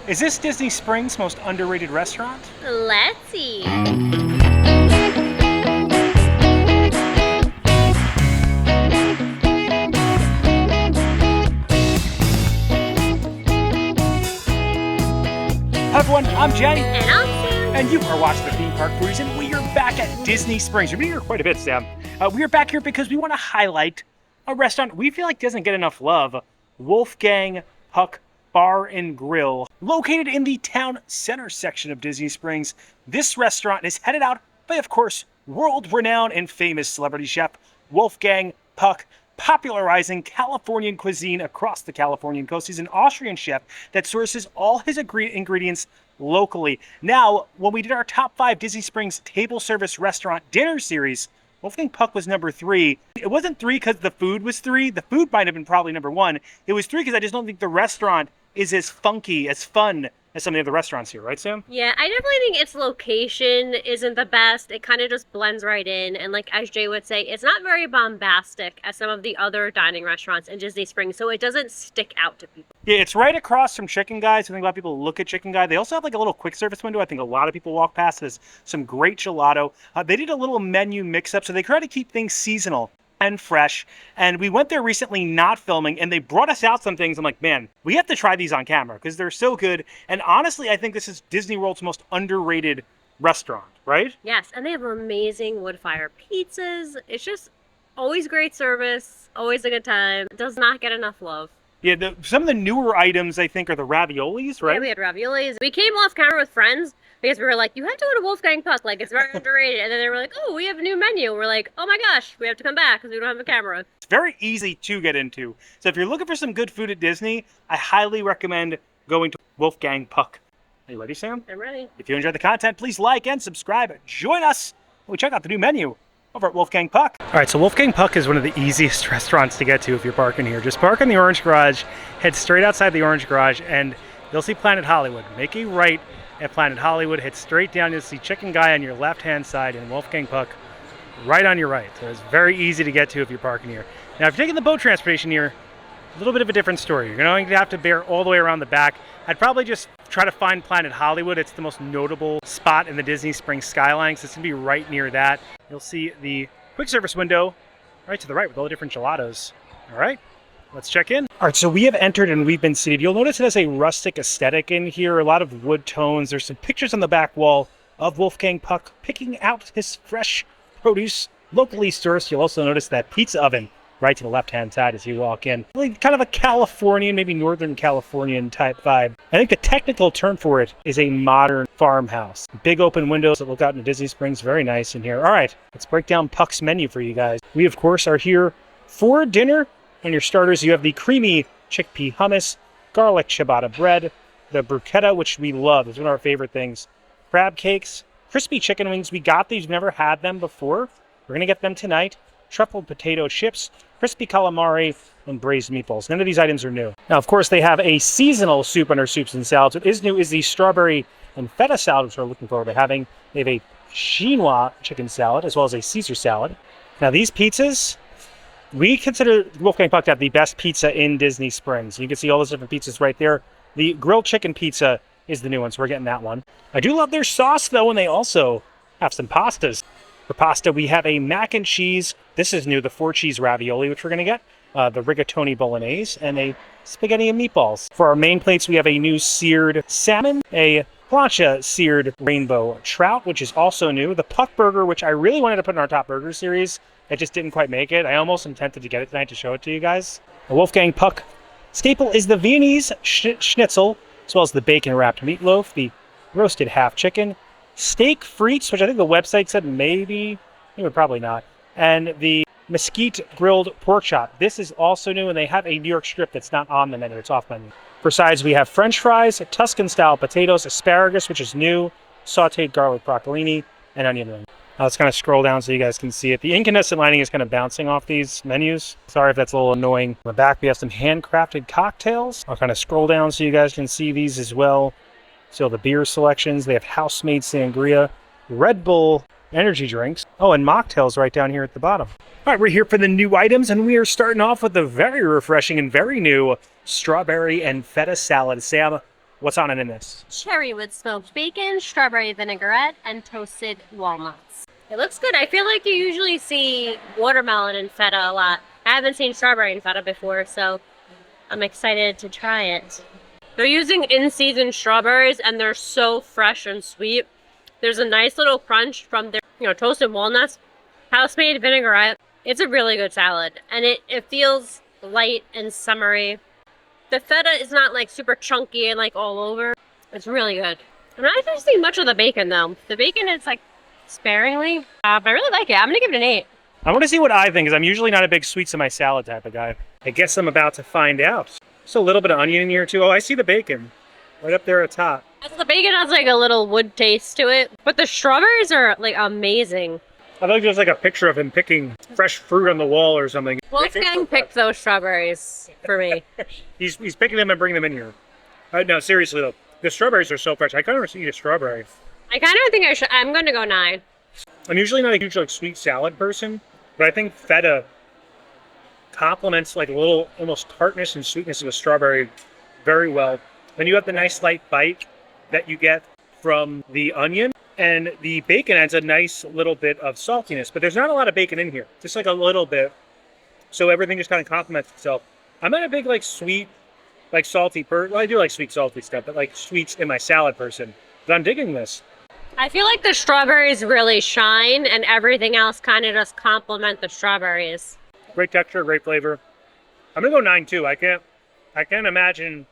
Is this Disney Springs' most underrated restaurant? Let's see. Hi everyone, I'm Jay. And I'm Sam. And you are watching the Theme Park Foodies, and we are back at Disney Springs. We've been here quite a bit, Sam. We are back here because we want to highlight a restaurant we feel like doesn't get enough love. Wolfgang Puck Bar and Grill, located in the town center section of Disney Springs. This restaurant is headed out by, of course, world-renowned and famous celebrity chef Wolfgang Puck, popularizing Californian cuisine across the Californian coast. He's an Austrian chef that sources all his ingredients locally. Now, when we did our top 5 Disney Springs table service restaurant dinner series, Wolfgang Puck was number 3. It wasn't 3 because the food was 3. The food might have been probably number 1. It was 3 because I just don't think the restaurant is as funky, as fun as some of the other restaurants here, right, Sam? Yeah, I definitely think its location isn't the best. It kind of just blends right in. And like as Jay would say, it's not very bombastic as some of the other dining restaurants in Disney Springs, so it doesn't stick out to people. Yeah, it's right across from Chicken Guys. I think a lot of people look at Chicken Guy. They also have like a little quick service window. I think a lot of people walk past. There's some great gelato. They did a little menu mix-up, so they try to keep things seasonal and fresh. And we went there recently not filming, and they brought us out some things. I'm like, man, we have to try these on camera because they're so good. And honestly, I think this is Disney World's most underrated restaurant, right? Yes, and they have amazing wood fire pizzas. It's just always great service, always a good time. It does not get enough love. Yeah, some of the newer items, I think, are the raviolis, right? Yeah, we had raviolis. We came off camera with friends because we were like, you have to go to Wolfgang Puck, like it's very underrated. And then they were like, oh, we have a new menu. We're like, oh my gosh, we have to come back because we don't have a camera. It's very easy to get into. So if you're looking for some good food at Disney, I highly recommend going to Wolfgang Puck. Are you ready, Sam? I'm ready. If you enjoyed the content, please like and subscribe. Join us when we check out the new menu over at Wolfgang Puck. All right, so Wolfgang Puck is one of the easiest restaurants to get to if you're parking here. Just park in the orange garage, head straight outside the orange garage, and you'll see Planet Hollywood. Make a right at Planet Hollywood, head straight down, you'll see Chicken Guy on your left-hand side and Wolfgang Puck right on your right. So it's very easy to get to if you're parking here. Now, if you're taking the boat transportation here, a little bit of a different story. You're going to have to bear all the way around the back. I'd probably just try to find Planet Hollywood. It's the most notable spot in the Disney Springs skyline, so it's going to be right near that. You'll see the quick service window right to the right with all the different gelatos. All right, let's check in. All right, so we have entered and we've been seated. You'll notice it has a rustic aesthetic in here, a lot of wood tones. There's some pictures on the back wall of Wolfgang Puck picking out his fresh produce, locally sourced. You'll also notice that pizza oven right to the left-hand side as you walk in. Really kind of a Californian, maybe Northern Californian type vibe. I think the technical term for it is a modern farmhouse. Big open windows that look out into Disney Springs. Very nice in here. All right, let's break down Puck's menu for you guys. We, of course, are here for dinner. On your starters, you have the creamy chickpea hummus, garlic ciabatta bread, the bruschetta, which we love. It's one of our favorite things. Crab cakes, crispy chicken wings. We got these. We've never had them before. We're going to get them tonight. Truffled potato chips, crispy calamari, and braised meatballs. None of these items are new. Now, of course, they have a seasonal soup under soups and salads. What is new is the strawberry and feta salad, which we're looking forward to having. They have a chinois chicken salad, as well as a Caesar salad. Now, these pizzas, we consider Wolfgang Puck to have the best pizza in Disney Springs. You can see all those different pizzas right there. The grilled chicken pizza is the new one, so we're getting that one. I do love their sauce, though, and they also have some pastas. For pasta, we have a mac and cheese. This is new, the 4-cheese ravioli, which we're going to get. The rigatoni bolognese, and a spaghetti and meatballs. For our main plates, we have a new seared salmon, a plancha seared rainbow trout, which is also new. The Puck burger, which I really wanted to put in our top burger series. It just didn't quite make it. I almost intended to get it tonight to show it to you guys. The Wolfgang Puck staple is the Viennese schnitzel, as well as the bacon-wrapped meatloaf, the roasted half chicken, steak frites, which I think the website said maybe, probably not, and the mesquite grilled pork chop. This is also new, and they have a New York strip that's not on the menu. It's off menu. For sides, we have French fries, Tuscan-style potatoes, asparagus, which is new, sautéed garlic broccolini, and onion ring. Now let's kind of scroll down so you guys can see it. The incandescent lighting is kind of bouncing off these menus. Sorry if that's a little annoying. On the back, we have some handcrafted cocktails. I'll kind of scroll down so you guys can see these as well. So the beer selections, they have house-made sangria, Red Bull energy drinks. Oh, and mocktails right down here at the bottom. All right, we're here for the new items, and we are starting off with the very refreshing and very new strawberry and feta salad. Sam, What's on it in this? Cherry with smoked bacon, strawberry vinaigrette, and toasted walnuts. It looks good. I feel like you usually see watermelon and feta a lot. I haven't seen strawberry and feta before, so I'm excited to try it. They're using in-season strawberries, and they're so fresh and sweet. There's a nice little crunch from their, toasted walnuts, house-made vinaigrette. It's a really good salad, and it feels light and summery. The feta is not like super chunky and like all over. It's really good. I'm not actually seeing much of the bacon though. The bacon is like sparingly, but I really like it. I'm gonna give it an 8. I want to see what I think, because I'm usually not a big sweets in my salad type of guy. I guess I'm about to find out. Just a little bit of onion in here too. Oh, I see the bacon right up there at the top. So the bacon has like a little wood taste to it, but the strawberries are like amazing. I feel like there's like a picture of him picking fresh fruit on the wall or something. Wolfgang picked those strawberries for me. He's picking them and bringing them in here. No, seriously though, the strawberries are so fresh. I kind of want to eat a strawberry. I kind of think I'm going to go 9. I'm usually not a huge like sweet salad person, but I think feta complements like a little almost tartness and sweetness of a strawberry very well. Then you have the nice light bite that you get from the onion, and the bacon adds a nice little bit of saltiness, but there's not a lot of bacon in here, just like a little bit. So everything just kind of complements itself. I'm not a big like sweet, like salty person. Well, I do like sweet salty stuff, but like sweets in my salad person. But I'm digging this. I feel like the strawberries really shine, and everything else kind of just complement the strawberries. Great texture, great flavor. I'm gonna go 9 too. I can't imagine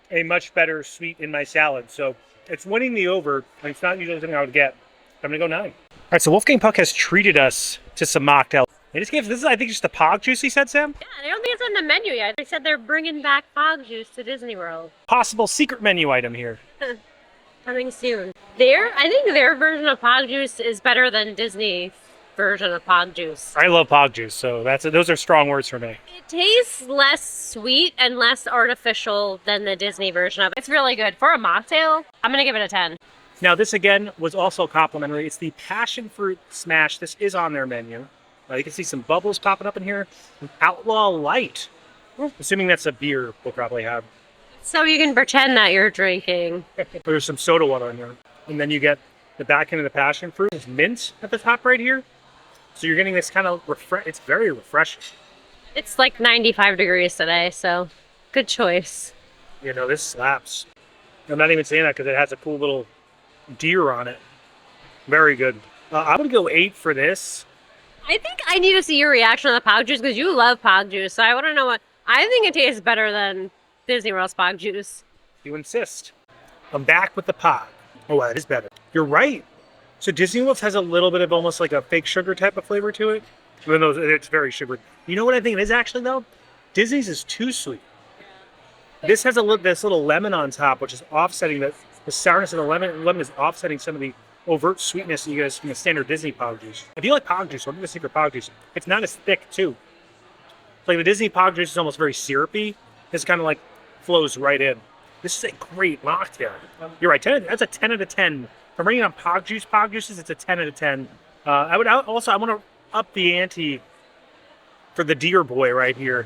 a much better sweet in my salad. So it's winning the over, and it's not usually something I would get. I'm gonna go 9. All right, so Wolfgang Puck has treated us to some mocktails. They just gave, this is I think just the Pog juice, he said, Sam? Yeah, I don't think it's on the menu yet. They said they're bringing back Pog juice to Disney World. Possible secret menu item here. Coming soon. I think their version of Pog juice is better than Disney version of Pog juice. I love Pog juice, so those are strong words for me. It tastes less sweet and less artificial than the Disney version of it. It's really good. For a mocktail, I'm gonna give it a 10. Now this again was also complimentary. It's the passion fruit smash. This is on their menu. You can see some bubbles popping up in here. Outlaw Light. Assuming that's a beer we'll probably have. So you can pretend that you're drinking. There's some soda water in here. And then you get the back end of the passion fruit. There's mint at the top right here. So you're getting this kind of it's very refreshing. It's like 95 degrees today, so good choice. This slaps. I'm not even saying that because it has a cool little deer on it. Very good. I'm going to go 8 for this. I think I need to see your reaction to the Pog juice because you love Pog juice. So I want to know I think it tastes better than Disney World's Pog juice. You insist. I'm back with the Pog. Oh, that is better. You're right. So Disney World has a little bit of almost like a fake sugar type of flavor to it. Even though it's very sugary. You know what I think it is actually though? Disney's is too sweet. This has this little lemon on top, which is offsetting the sourness of the lemon. Lemon is offsetting some of the overt sweetness you get from the standard Disney Pog juice. If you like Pog juice, look at the secret Pog juice. It's not as thick too. Like the Disney Pog juice is almost very syrupy. This kind of like flows right in. This is a great mocktail. You're right. That's a 10 out of 10. If I'm bringing on Pog juices, it's a 10 out of 10. I want to up the ante for the Deer Boy right here.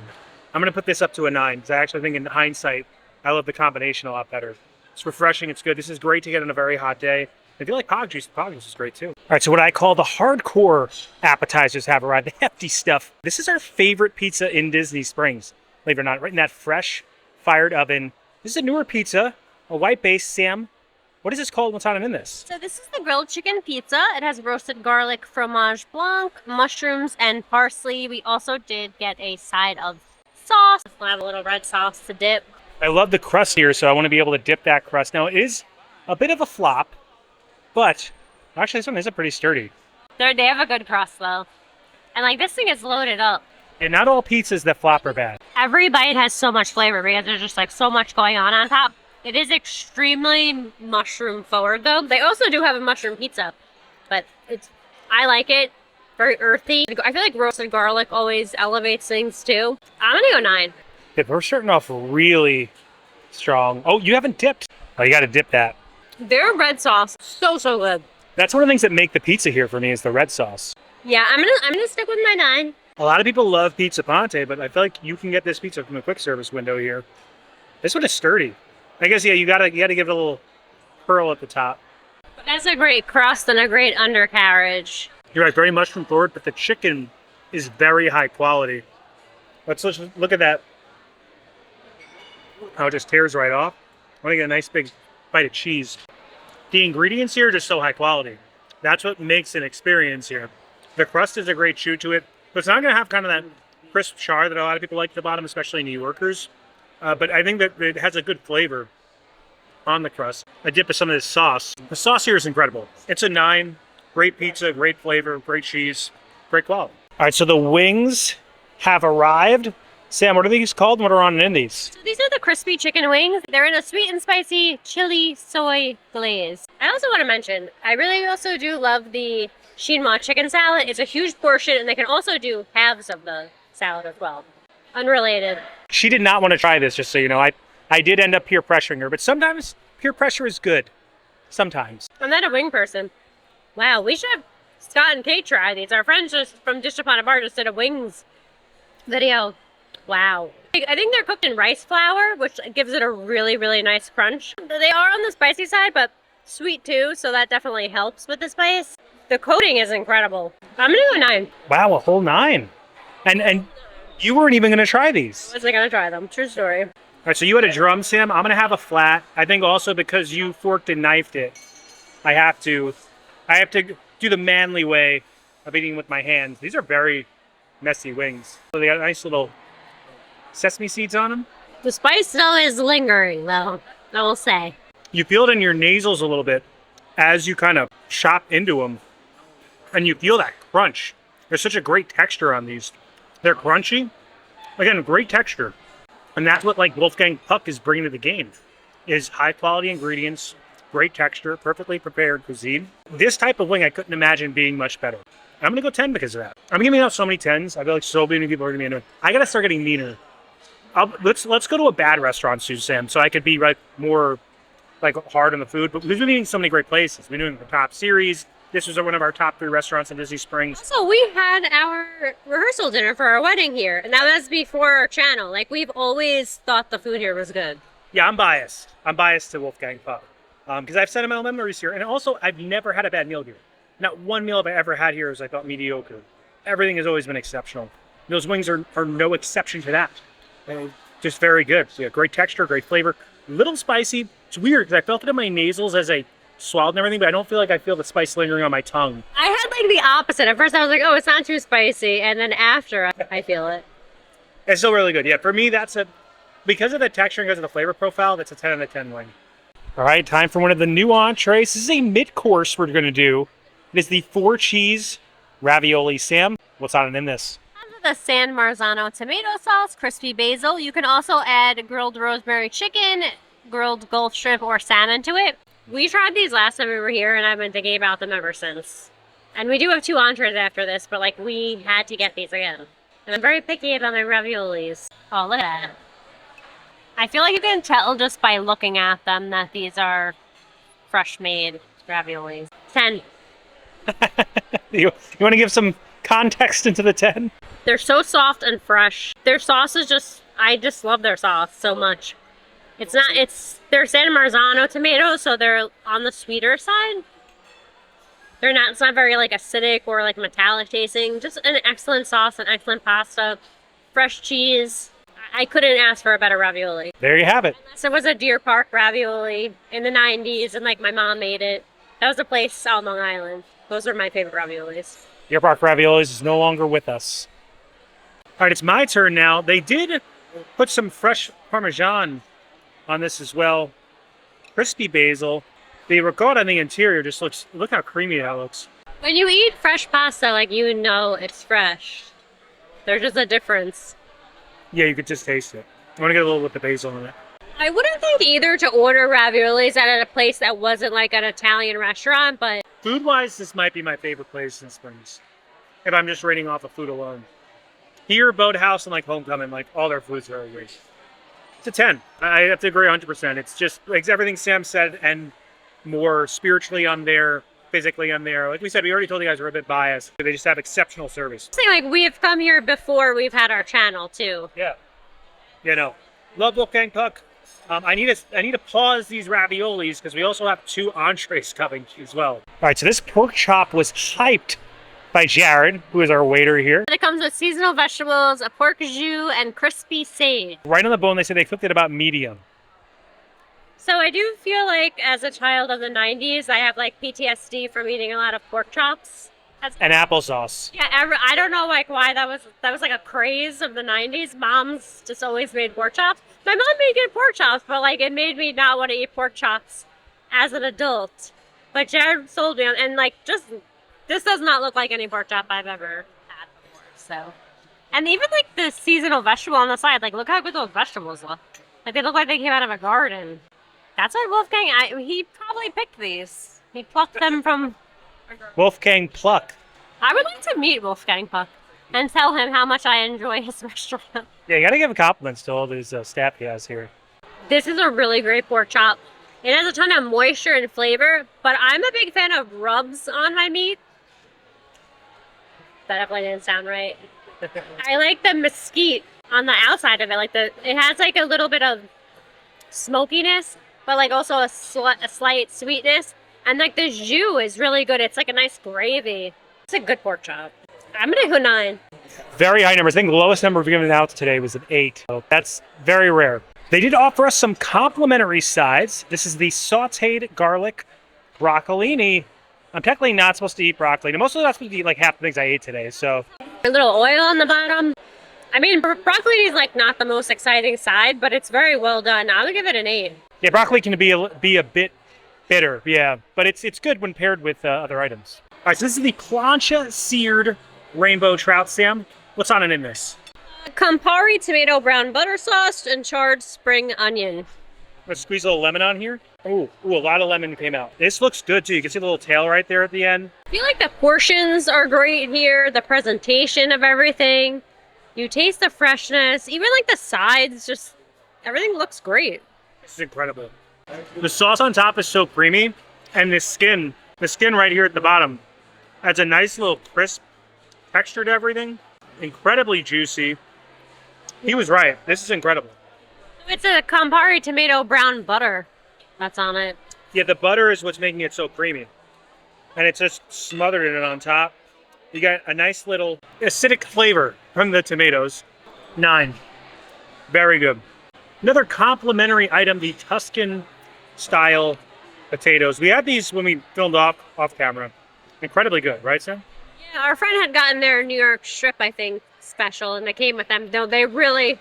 I'm going to put this up to a 9 because I actually think in hindsight, I love the combination a lot better. It's refreshing. It's good. This is great to get on a very hot day. If you like Pog juice is great too. All right, so what I call the hardcore appetizers have arrived, the hefty stuff. This is our favorite pizza in Disney Springs, believe it or not, right in that fresh fired oven. This is a newer pizza, a white base. Sam, what is this called? What's on it in this? So this is the grilled chicken pizza. It has roasted garlic, fromage blanc, mushrooms, and parsley. We also did get a side of sauce. We'll have a little red sauce to dip. I love the crust here, so I want to be able to dip that crust. Now, it is a bit of a flop, but actually this one is pretty sturdy. They have a good crust, though. And like this thing is loaded up. And not all pizzas that flop are bad. Every bite has so much flavor because there's just like so much going on top. It is extremely mushroom forward, though. They also do have a mushroom pizza, but I like it. Very earthy. I feel like roasted garlic always elevates things too. I'm gonna go 9. Yeah, we're starting off really strong. Oh, you haven't dipped. Oh, you got to dip that. Their red sauce, so good. That's one of the things that make the pizza here for me is the red sauce. Yeah, I'm gonna stick with my 9. A lot of people love Pizza Ponte, but I feel like you can get this pizza from a quick service window here. This one is sturdy. I guess, yeah, you gotta give it a little curl at the top. But that's a great crust and a great undercarriage. You're right, very mushroom forward, but the chicken is very high quality. Let's look at that. How it just tears right off. I want to get a nice big bite of cheese. The ingredients here are just so high quality. That's what makes an experience here. The crust is a great chew to it, but it's not going to have kind of that crisp char that a lot of people like at the bottom, especially New Yorkers. But I think that it has a good flavor on the crust. I dip with some of this sauce. The sauce here is incredible. It's a 9. Great pizza, great flavor, great cheese, great quality. All right, so the wings have arrived. Sam, what are these called? What are on in these? So these are the crispy chicken wings. They're in a sweet and spicy chili soy glaze. I also want to mention, I really also do love the chinois chicken salad. It's a huge portion, and they can also do halves of the salad as well. Unrelated. She did not want to try this, just so you know. I did end up peer pressuring her, but sometimes peer pressure is good. Sometimes. I'm not a wing person. Wow, we should have Scott and Kate try these. Our friends just from Dish Upon a Bar just did a wings video. Wow. I think they're cooked in rice flour, which gives it a really, really nice crunch. They are on the spicy side, but sweet too, so that definitely helps with the spice. The coating is incredible. I'm gonna go 9. Wow, a whole 9. And you weren't even gonna try these. I wasn't gonna try them. True story. All right, so you had a drum, Sam. I'm gonna have a flat. I think also because you forked and knifed it, I have to do the manly way of eating with my hands. These are very messy wings. So they got nice little sesame seeds on them. The spice though is lingering though, I will say. You feel it in your nasals a little bit as you kind of chop into them. And you feel that crunch. There's such a great texture on these. They're crunchy. Again, great texture. And that's what like Wolfgang Puck is bringing to the game. Is high quality ingredients, great texture, perfectly prepared cuisine. This type of wing I couldn't imagine being much better. I'm gonna go 10 because of that. I'm giving out so many 10s. I feel like so many people are gonna be into it. I gotta start getting meaner. Let's go to a bad restaurant, Sam, so I could be like more like hard on the food. But we've been eating so many great places. We've been doing the top series. This was one of our top 3 restaurants in Disney Springs. So we had our rehearsal dinner for our wedding here, and that was before our channel. Like we've always thought the food here was good. Yeah, I'm biased. I'm biased to Wolfgang Puck because I have sentimental memories here, and also I've never had a bad meal here. Not one meal I've ever had here is I thought mediocre. Everything has always been exceptional. Those wings are no exception to that. Just very good. So yeah, great texture, great flavor. Little spicy. It's weird because I felt it in my nasals as I swallowed and everything, but I don't feel like I feel the spice lingering on my tongue. I had like the opposite. At first I was like, oh, it's not too spicy. And then after I feel it. It's still really good. Yeah, for me, because of the texture and because of the flavor profile, that's a 10 out of 10 wing. All right, time for one of the new entrees. This is a mid-course we're going to do. It is the 4-cheese ravioli. Sam, what's on it in this? The San Marzano tomato sauce, crispy basil. You can also add grilled rosemary chicken, grilled Gulf shrimp or salmon to it. We tried these last time we were here, and I've been thinking about them ever since. And we do have 2 entrees after this, but like we had to get these again. And I'm very picky about my raviolis. Oh, look at that. I feel like you can tell just by looking at them that these are fresh made raviolis. 10. You want to give some context into the 10? They're so soft and fresh. Their sauce is just, I just love their sauce so much. They're San Marzano tomatoes, so they're on the sweeter side. It's not very like acidic or like metallic tasting. Just an excellent sauce, an excellent pasta, fresh cheese. I couldn't ask for a better ravioli. There you have it. Unless it was a Deer Park ravioli in the 90s and like my mom made it. That was a place on Long Island. Those are my favorite raviolis. Deer Park Raviolis is no longer with us. All right, it's my turn now. They did put some fresh Parmesan on this as well. Crispy basil. The ricotta on the interior just look how creamy that looks. When you eat fresh pasta, like you know it's fresh. There's just a difference. Yeah, you could just taste it. I want to get a little with the basil in it. I wouldn't think either to order raviolis at a place that wasn't like an Italian restaurant, but... Food-wise, this might be my favorite place in Springs. If I'm just rating off of food alone. Here, Boathouse and like Homecoming, like all their foods are great. It's a 10. I have to agree 100%. It's just like everything Sam said and more spiritually on there, physically on there. Like we said, we already told you guys we're a bit biased. They just have exceptional service. Like we've come here before we've had our channel too. Yeah. You know, love Wolfgang Puck. I need to pause these raviolis because we also have 2 entrees coming as well. All right, so this pork chop was hyped by Jared, who is our waiter here. And it comes with seasonal vegetables, a pork jus, and crispy sage. Right on the bone, they said they cooked it about medium. So I do feel like as a child of the 90s, I have like PTSD from eating a lot of pork chops. And applesauce. Yeah, I don't know like why that was like a craze of the 90s. Moms just always made pork chops. My mom made good pork chops, but like it made me not want to eat pork chops as an adult. But Jared sold me on, and like just this does not look like any pork chop I've ever had before. So, and even like the seasonal vegetable on the side, like look how good those vegetables look. Like they look like they came out of a garden. That's why Wolfgang, he probably picked these. He plucked them from Wolfgang Puck. I would like to meet Wolfgang Puck and tell him how much I enjoy his restaurant. Yeah, you gotta give compliments to all these staff he has here. This is a really great pork chop. It has a ton of moisture and flavor, but I'm a big fan of rubs on my meat. That definitely didn't sound right. I like the mesquite on the outside of it. Like it has like a little bit of smokiness, but like also a slight sweetness. And like the jus is really good. It's like a nice gravy. It's a good pork chop. I'm gonna go 9. Very high numbers. I think the lowest number we've given out today was an 8. So that's very rare. They did offer us some complimentary sides. This is the sauteed garlic broccolini. I'm technically not supposed to eat broccoli. I'm also not supposed to eat like half the things I ate today, so. A little oil on the bottom. I mean, broccoli is like not the most exciting side, but it's very well done. I would give it an 8. Yeah, broccoli can be a bit bitter, yeah, but it's good when paired with other items. All right, so this is the plancha seared rainbow trout, Sam. What's on it in this? Campari tomato brown butter sauce and charred spring onion. Let's squeeze a little lemon on here. Ooh, a lot of lemon came out. This looks good too. You can see the little tail right there at the end. I feel like the portions are great here. The presentation of everything. You taste the freshness. Even like the sides, just everything looks great. This is incredible. The sauce on top is so creamy, and the skin right here at the bottom adds a nice little crisp texture to everything. Incredibly juicy. He was right. This is incredible. It's a Campari tomato brown butter that's on it. Yeah, the butter is what's making it so creamy. And it's just smothered in it on top. You got a nice little acidic flavor from the tomatoes. 9. Very good. Another complimentary item, the Tuscan style potatoes. We had these when we filmed off camera. Incredibly good, right, Sam? Yeah, our friend had gotten their New York strip, I think, special, and they came with them. No, they really,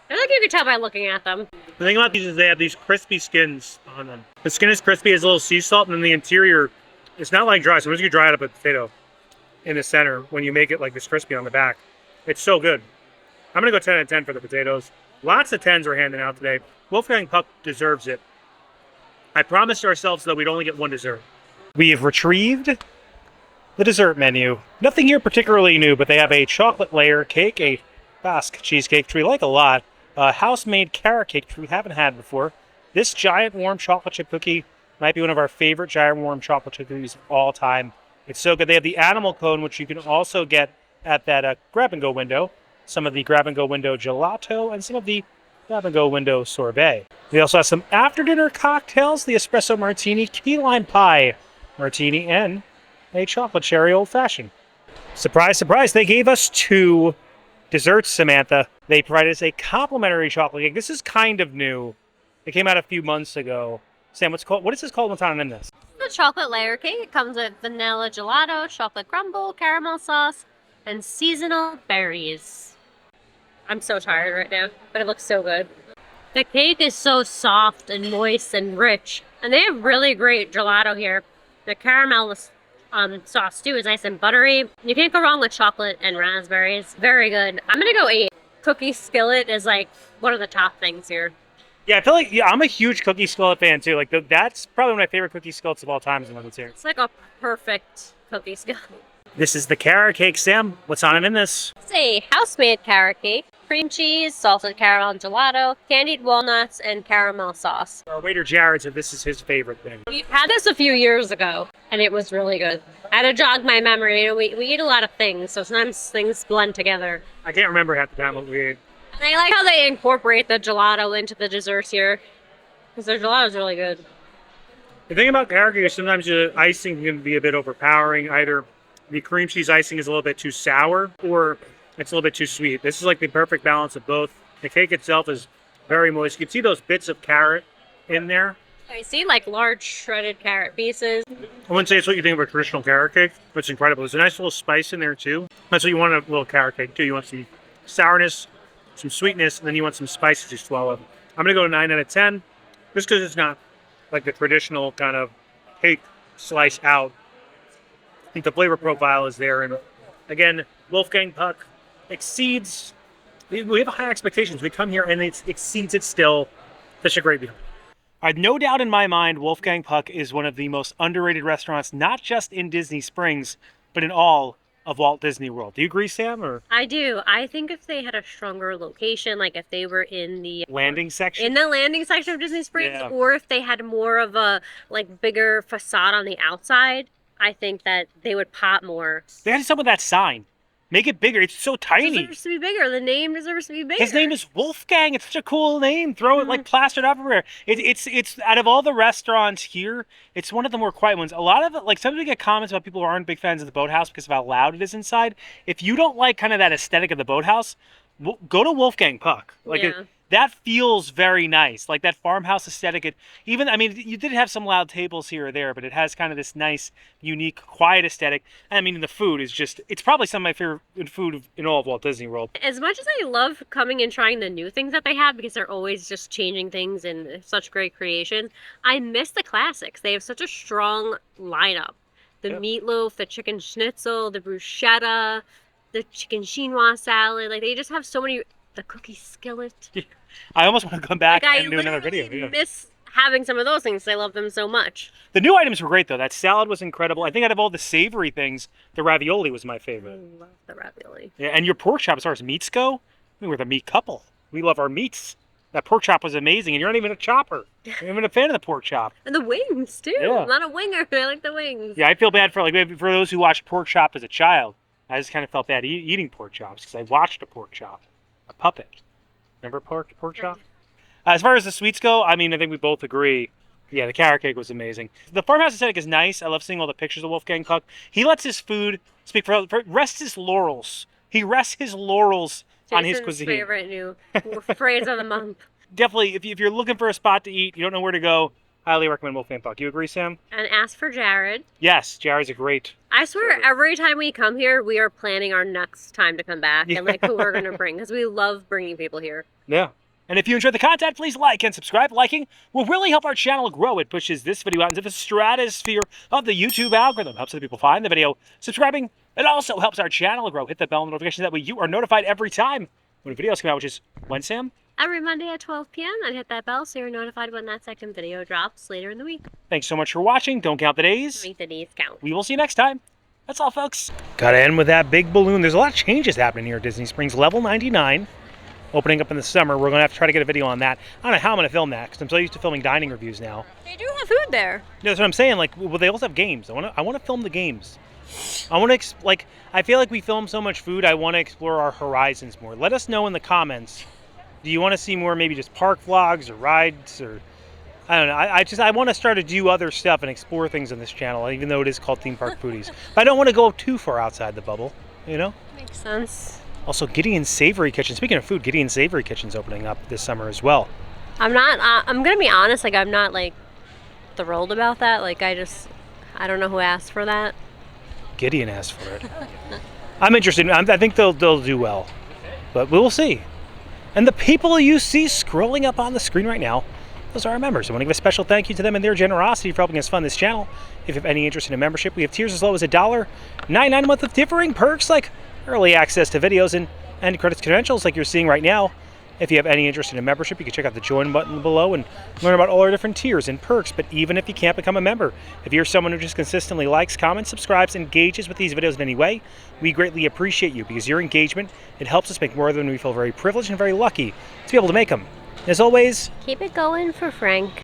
I think you could tell by looking at them. The thing about these is they have these crispy skins on them. The skin is crispy, has a little sea salt, and then the interior, it's not like dry. Sometimes you dry it up a potato in the center when you make it like this crispy on the back. It's so good. I'm gonna go 10 out of 10 for the potatoes. Lots of 10s we're handing out today. Wolfgang Puck deserves it. I promised ourselves that we'd only get one dessert. We have retrieved the dessert menu. Nothing here particularly new, but they have a chocolate layer cake, a Basque cheesecake, which we like a lot, a house-made carrot cake, which we haven't had before. This giant warm chocolate chip cookie might be one of our favorite giant warm chocolate chip cookies of all time. It's so good. They have the animal cone, which you can also get at that grab-and-go window. Some of the grab-and-go window gelato, and some of the grab-and-go window sorbet. They also have some after-dinner cocktails, the espresso martini, key lime pie martini, and a chocolate cherry old-fashioned. Surprise, surprise, they gave us 2 desserts, Samantha. They provided us a complimentary chocolate cake. This is kind of new. It came out a few months ago. Sam, what is this called? What's on in this? The chocolate layer cake. It comes with vanilla gelato, chocolate crumble, caramel sauce, and seasonal berries. I'm so tired right now, but it looks so good. The cake is so soft and moist and rich, and they have really great gelato here. The caramel sauce too is nice and buttery. You can't go wrong with chocolate and raspberries. Very good. I'm gonna go 8. Cookie skillet is like one of the top things here. Yeah, I feel like I'm a huge cookie skillet fan too. Like that's probably one of my favorite cookie skillets of all time. Is the one that's here. It's like a perfect cookie skillet. This is the carrot cake, Sam. What's on it in this? It's a house-made carrot cake. Cream cheese, salted caramel and gelato, candied walnuts, and caramel sauce. Our waiter Jared said this is his favorite thing. We've had this a few years ago, and it was really good. I had to jog my memory. You know, we eat a lot of things, so sometimes things blend together. I can't remember half the time what we ate. And I like how they incorporate the gelato into the desserts here. Because their gelato is really good. The thing about carrot cake is sometimes the icing can be a bit overpowering. Either the cream cheese icing is a little bit too sour or it's a little bit too sweet. This is like the perfect balance of both. The cake itself is very moist. You can see those bits of carrot in there. I see like large shredded carrot pieces. I wouldn't say it's what you think of a traditional carrot cake, but it's incredible. There's a nice little spice in there too. That's what you want in a little carrot cake too. You want some sourness, some sweetness, and then you want some spices to swallow. I'm gonna go 9 out of 10, just because it's not like the traditional kind of cake slice out. I think the flavor profile is there, and again, Wolfgang Puck exceeds. We have high expectations. We come here and it exceeds it still. Such a great meal. I have no doubt in my mind, Wolfgang Puck is one of the most underrated restaurants, not just in Disney Springs, but in all of Walt Disney World. Do you agree, Sam? Or I do. I think if they had a stronger location, like if they were in the landing section? in the landing section of Disney Springs, Yeah. or if they had more of a like bigger facade on the outside, I think that they would pop more. They had some of that sign. Make it bigger. It's so It tiny. deserves to be bigger. The name deserves to be bigger. His name is Wolfgang. It's such a cool name. Throw it like plastered everywhere. It's out of all the restaurants here, it's one of the more quiet ones. A lot of it, like sometimes we get comments about people who aren't big fans of the Boathouse because of how loud it is inside. If you don't like kind of that aesthetic of the Boathouse, go to Wolfgang Puck. Like Yeah. that feels very nice. Like that farmhouse aesthetic. Even, I mean, you did have some loud tables here or there, but it has kind of this nice, unique, quiet aesthetic. And I mean, the food is just, it's probably some of my favorite food in all of Walt Disney World. As much as I love coming and trying the new things that they have because they're always just changing things and such great creation, I miss the classics. They have such a strong lineup. The Yep. meatloaf, the chicken schnitzel, the bruschetta, the chicken chinois salad. Like they just have so many. The cookie skillet. I almost want to come back Like I and do another video. literally Yeah. miss having some of those things. I love them so much. The new items were great, though. That salad was incredible. I think out of all the savory things, the ravioli was my I favorite. love the ravioli. Yeah, and your pork chop, as far as meats go, we were the meat couple. We love our meats. That pork chop was amazing, and you're not even a chopper. You're not even a fan of the pork chop. And the wings too. Yeah. I'm not a winger. I like the wings. Yeah, I feel bad for for those who watched pork chop as a child. I just kind of felt bad eating pork chops because I watched a pork chop, a puppet. Remember pork chop? As far as the sweets go, I mean, I think we both agree. Yeah, the carrot cake was amazing. The farmhouse aesthetic is nice. I love seeing all the pictures of Wolfgang Puck. He lets his food speak for rest his laurels. He rests his laurels on his Jason's cuisine. favorite new phrase of the month. Definitely, if you're looking for a spot to eat, you don't know where to go, highly recommend Wolfgang Puck. You agree, Sam? And ask for Jared. Yes, Jared's a great. I swear, every time we come here, we are planning our next time to come back and like who we're gonna bring because we love bringing people here. Yeah. And if you enjoyed the content, please like and subscribe. Liking will really help our channel grow. It pushes this video out into the stratosphere of the YouTube algorithm. Helps other people find the video. Subscribing, it also helps our channel grow. Hit the bell notification that way you are notified every time when videos come out, which is when, Sam? Every Monday at 12 p.m. and hit that bell so you're notified when that second video drops later in the week. Thanks so much for watching. Don't count the days. Make the days count. We will see you next time. That's all, folks. Gotta end with that big balloon. There's a lot of changes happening here at Disney Springs. Level 99. Opening up in the summer. We're going to have to try to get a video on that. I don't know how I'm going to film that because I'm so used to filming dining reviews now. They do have food there. Yeah, that's what I'm saying. Like, well, they also have games. I want to film the games. I want to I feel like we film so much food. I want to explore our horizons more. Let us know in the comments. Do you want to see more maybe just park vlogs or rides or I don't know. I want to start to do other stuff and explore things on this channel, even though it is called Theme Park Foodies. But I don't want to go too far outside the bubble, you know? Makes sense. Also, Gideon's Savory Kitchen. Speaking of food, Gideon's Savory Kitchen's opening up this summer as well. I'm not, I'm gonna be honest, like I'm not like thrilled about that. Like I don't know who asked for that. Gideon asked for it. I'm interested. I think they'll do well, but we will see. And the people you see scrolling up on the screen right now, those are our members. I want to give a special thank you to them and their generosity for helping us fund this channel. If you have any interest in a membership, we have tiers as low as $1.99 a month with differing perks like early access to videos and credits credentials like you're seeing right now. If you have any interest in a membership, you can check out the join button below and learn about all our different tiers and perks. But even if you can't become a member, if you're someone who just consistently likes, comments, subscribes, engages with these videos in any way, we greatly appreciate you because your engagement, it helps us make more of them and we feel very privileged and very lucky to be able to make them. As always, Keep it going for Frank.